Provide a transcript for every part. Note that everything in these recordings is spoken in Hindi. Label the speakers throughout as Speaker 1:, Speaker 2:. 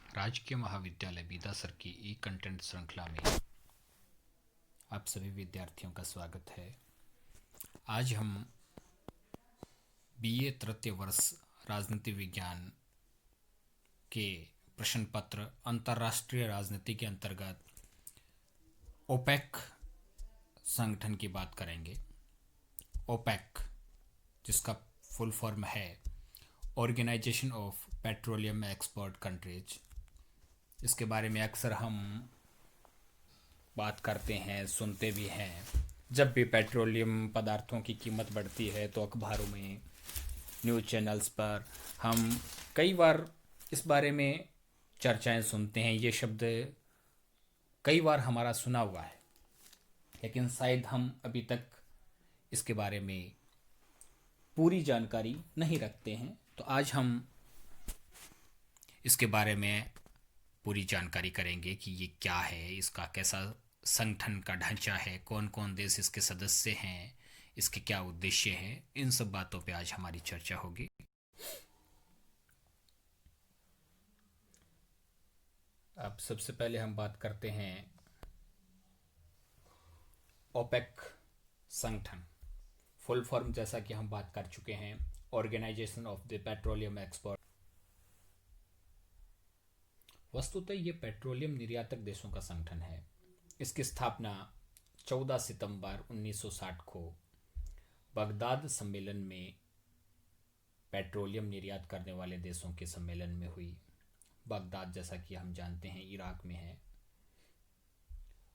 Speaker 1: राजकीय महाविद्यालय बीदासर की ई कंटेंट श्रृंखला में आप सभी विद्यार्थियों का स्वागत है। आज हम बीए तृतीय वर्ष राजनीति विज्ञान के प्रश्न पत्र अंतर्राष्ट्रीय राजनीति के अंतर्गत ओपेक संगठन की बात करेंगे। ओपेक, जिसका फुल फॉर्म है organisation of petroleum export countries, इसके बारे में अक्सर हम बात करते हैं, सुनते भी हैं। जब भी पेट्रोलियम पदार्थों की कीमत बढ़ती है तो अखबारों में, न्यूज़ चैनल्स पर हम कई बार इस बारे में चर्चाएं सुनते हैं। ये शब्द कई बार हमारा सुना हुआ है, लेकिन शायद हम अभी तक इसके बारे में पूरी जानकारी नहीं रखते हैं। तो आज हम इसके बारे में पूरी जानकारी करेंगे कि ये क्या है, इसका कैसा संगठन का ढांचा है, कौन कौन देश इसके सदस्य हैं, इसके क्या उद्देश्य हैं। इन सब बातों पे आज हमारी चर्चा होगी। अब सबसे पहले हम बात करते हैं ओपेक संगठन। फुल फॉर्म जैसा कि हम बात कर चुके हैं, organisation of the petroleum export. वस्तुतः ये पेट्रोलियम निर्यातक देशों का संगठन है। इसकी स्थापना 14 सितंबर 1960 को बगदाद सम्मेलन में पेट्रोलियम निर्यात करने वाले देशों के सम्मेलन में हुई। बगदाद, जैसा कि हम जानते हैं, इराक में है।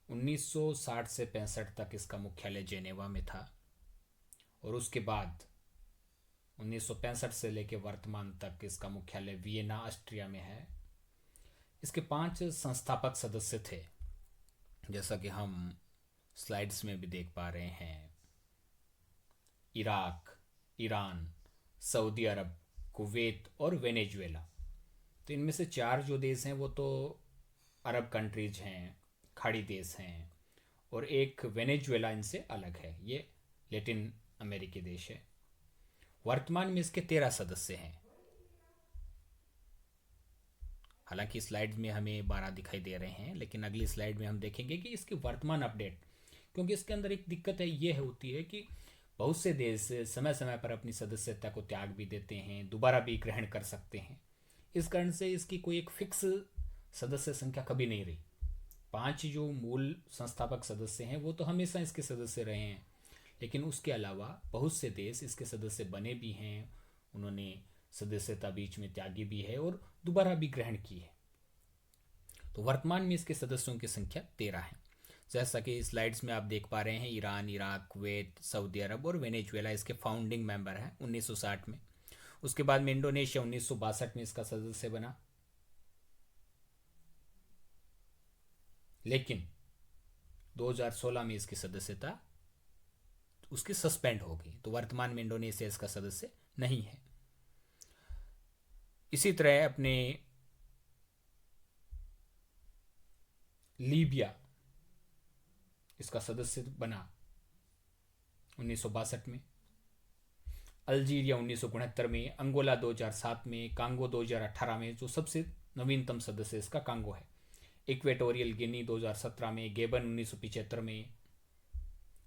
Speaker 1: 1960 से 65 तक इसका मुख्यालय जेनेवा में था और उसके बाद 1965 से लेकर वर्तमान तक इसका मुख्यालय वियना, ऑस्ट्रिया में है। इसके 5 संस्थापक सदस्य थे, जैसा कि हम स्लाइड्स में भी देख पा रहे हैं। इराक, ईरान, सऊदी अरब, कुवैत और वेनेजुएला। तो इनमें से 4 जो देश हैं वो तो अरब कंट्रीज हैं, खाड़ी देश हैं, और एक वेनेजुएला इनसे अलग है, ये लैटिन अमेरिकी देश है। वर्तमान में इसके 13 सदस्य हैं। हालांकि स्लाइड में हमें 12 दिखाई दे रहे हैं, लेकिन अगली स्लाइड में हम देखेंगे कि इसकी वर्तमान अपडेट, क्योंकि इसके अंदर एक दिक्कत है, ये होती है कि बहुत से देश समय समय पर अपनी सदस्यता को त्याग भी देते हैं, दोबारा भी ग्रहण कर सकते हैं। इस कारण से इसकी कोई एक फिक्स सदस्य संख्या कभी नहीं रही। 5 जो मूल संस्थापक सदस्य हैं वो तो हमेशा इसके सदस्य रहे हैं, लेकिन उसके अलावा बहुत से देश इसके सदस्य बने भी हैं, उन्होंने सदस्यता बीच में त्यागी भी है और दोबारा भी ग्रहण की है। तो वर्तमान में इसके सदस्यों की संख्या 13 है। जैसा कि स्लाइड्स में आप देख पा रहे हैं, ईरान, इराक, कुवैत, सऊदी अरब और वेनेजुएला इसके फाउंडिंग मेंबर हैं 1960 में। उसके बाद में इंडोनेशिया 1962 में इसका सदस्य बना, लेकिन 2016 में इसकी सदस्यता उसकी सस्पेंड हो गई। तो वर्तमान में इंडोनेशिया इसका सदस्य नहीं है। इसी तरह अपने लीबिया इसका सदस्य बना 1962 में, अल्जीरिया 1969 में, अंगोला 2007 में, कांगो 2018 में, जो सबसे नवीनतम सदस्य इसका कांगो है। इक्वेटोरियल गिनी 2017 में, गेबन 1975 में,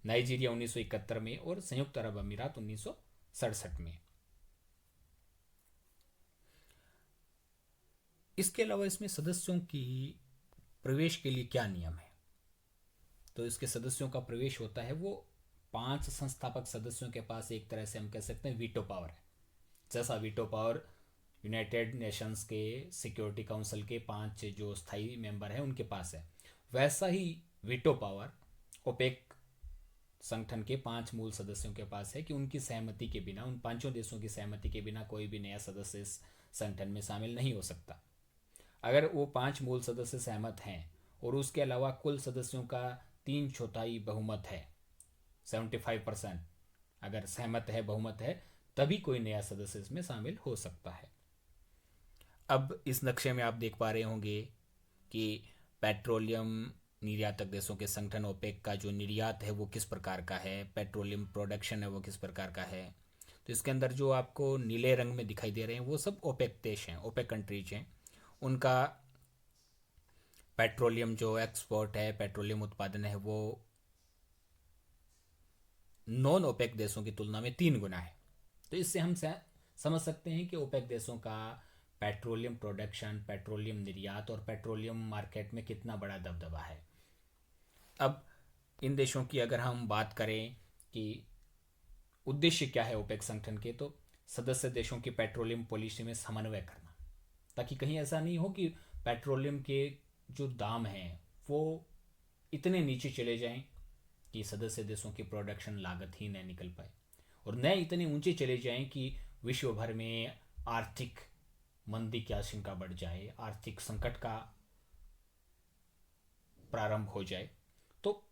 Speaker 1: नाइजीरिया 1971 में और संयुक्त अरब अमीरात 1967 में। इसके अलावा इसमें सदस्यों की प्रवेश के लिए क्या नियम है? तो इसके सदस्यों का प्रवेश होता है, वो 5 संस्थापक सदस्यों के पास एक तरह से हम कह सकते हैं वीटो पावर है। जैसा वीटो पावर यूनाइटेड नेशंस के सिक्योरिटी काउंसिल के 5 जो स्थायी मेंबर हैं उनके पास है, वैसा ही वीटो पावर ओपेक संगठन के 5 मूल सदस्यों के पास है कि उनकी सहमति के बिना, उन 5 देशों की सहमति के बिना कोई भी नया सदस्य इस संगठन में शामिल नहीं हो सकता। अगर वो 5 मूल सदस्य सहमत हैं और उसके अलावा कुल सदस्यों का 3/4 बहुमत है, 75% अगर सहमत है, बहुमत है, तभी कोई नया सदस्य इसमें शामिल हो सकता है। अब इस नक्शे में आप देख पा रहे होंगे कि पेट्रोलियम निर्यातक देशों के संगठन ओपेक का जो निर्यात है वो किस प्रकार का है, पेट्रोलियम प्रोडक्शन है वो किस प्रकार का है। तो इसके अंदर जो आपको नीले रंग में दिखाई दे रहे हैं वो सब ओपेक देश हैं, ओपेक कंट्रीज हैं। उनका पेट्रोलियम जो एक्सपोर्ट है, पेट्रोलियम उत्पादन है, वो नॉन ओपेक देशों की तुलना में 3 गुना है। तो इससे हम समझ सकते हैं कि ओपेक देशों का पेट्रोलियम प्रोडक्शन, पेट्रोलियम निर्यात और पेट्रोलियम मार्केट में कितना बड़ा दबदबा है। अब इन देशों की अगर हम बात करें कि उद्देश्य क्या है ओपेक संगठन के, तो सदस्य देशों की पेट्रोलियम पॉलिसी में समन्वय करना, ताकि कहीं ऐसा नहीं हो कि पेट्रोलियम के जो दाम हैं वो इतने नीचे चले जाएं कि सदस्य देशों की प्रोडक्शन लागत ही न निकल पाए, और न इतने ऊंचे चले जाएं कि विश्व भर में आर्थिक मंदी की आशंका बढ़ जाए, आर्थिक संकट का प्रारंभ हो जाए। तो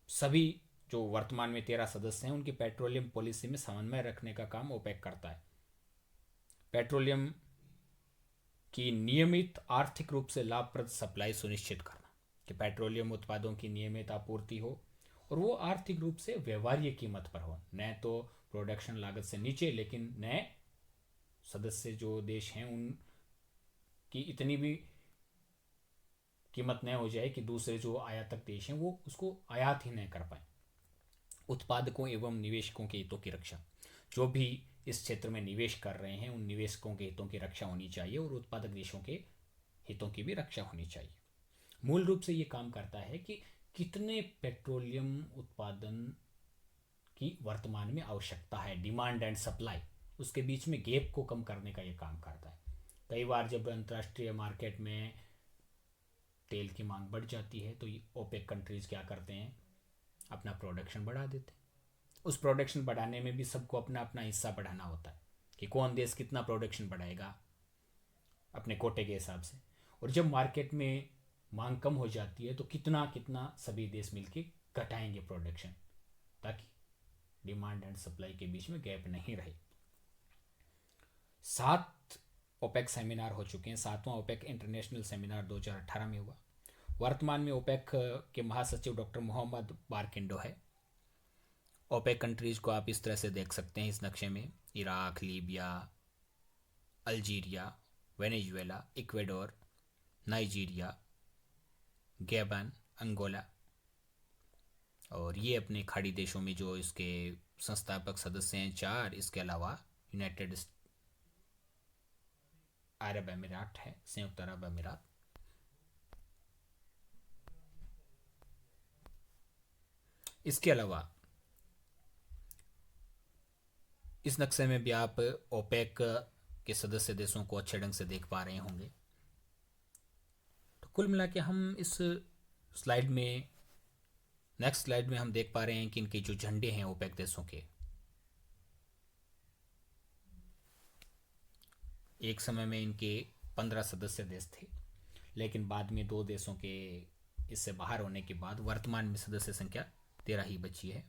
Speaker 1: सभी जो वर्तमान में 13 सदस्य हैं उनकी पेट्रोलियम पॉलिसी में समन्वय रखने का काम ओपेक करता है। पेट्रोलियम की नियमित आर्थिक रूप से लाभप्रद सप्लाई सुनिश्चित करना, कि पेट्रोलियम उत्पादों की नियमित आपूर्ति हो और वो आर्थिक रूप से व्यवहार्य कीमत पर हो, न तो प्रोडक्शन लागत से नीचे, लेकिन न सदस्य जो देश हैं उनकी इतनी भी कीमत न हो जाए कि दूसरे जो आयातक देश हैं वो उसको आयात ही न कर पाए। उत्पादकों एवं निवेशकों के हितों की रक्षा, जो भी इस क्षेत्र में निवेश कर रहे हैं उन निवेशकों के हितों की रक्षा होनी चाहिए और उत्पादक देशों के हितों की भी रक्षा होनी चाहिए। मूल रूप से ये काम करता है कि कितने पेट्रोलियम उत्पादन की वर्तमान में आवश्यकता है, डिमांड एंड सप्लाई, उसके बीच में गैप को कम करने का ये काम करता है। कई बार जब अंतर्राष्ट्रीय मार्केट में तेल की मांग बढ़ जाती है तो ओपेक कंट्रीज क्या करते हैं, अपना प्रोडक्शन बढ़ा देते हैं। उस प्रोडक्शन बढ़ाने में भी सबको अपना अपना हिस्सा बढ़ाना होता है कि कौन देश कितना प्रोडक्शन बढ़ाएगा अपने कोटे के हिसाब से, और जब मार्केट में मांग कम हो जाती है तो कितना कितना सभी देश मिलके घटाएंगे प्रोडक्शन, ताकि डिमांड एंड सप्लाई के बीच में गैप नहीं रहे। 7 ओपेक सेमिनार हो चुके हैं। 7वां ओपेक इंटरनेशनल सेमिनार 2018 में हुआ। वर्तमान में ओपेक के महासचिव डॉक्टर मोहम्मद बारकिंडो है। ओपेक कंट्रीज को आप इस तरह से देख सकते हैं इस नक्शे में: Iraq, Libya, Algeria, Venezuela, Ecuador, Nigeria, Gabon, Angola, और ये अपने खाड़ी देशों में जो इसके संस्थापक सदस्य हैं 4, इसके अलावा यूनाइटेड अरब अमीरात है, संयुक्त अरब अमीरात। इसके अलावा इस नक्शे में भी आप ओपेक के सदस्य देशों को अच्छे ढंग से देख पा रहे होंगे। तो कुल मिला के हम इस स्लाइड में, नेक्स्ट स्लाइड में हम देख पा रहे हैं कि इनके जो झंडे हैं ओपेक देशों के, एक समय में इनके 15 सदस्य देश थे, लेकिन बाद में 2 देशों के इससे बाहर होने के बाद वर्तमान में सदस्य संख्या 13 ही बची है।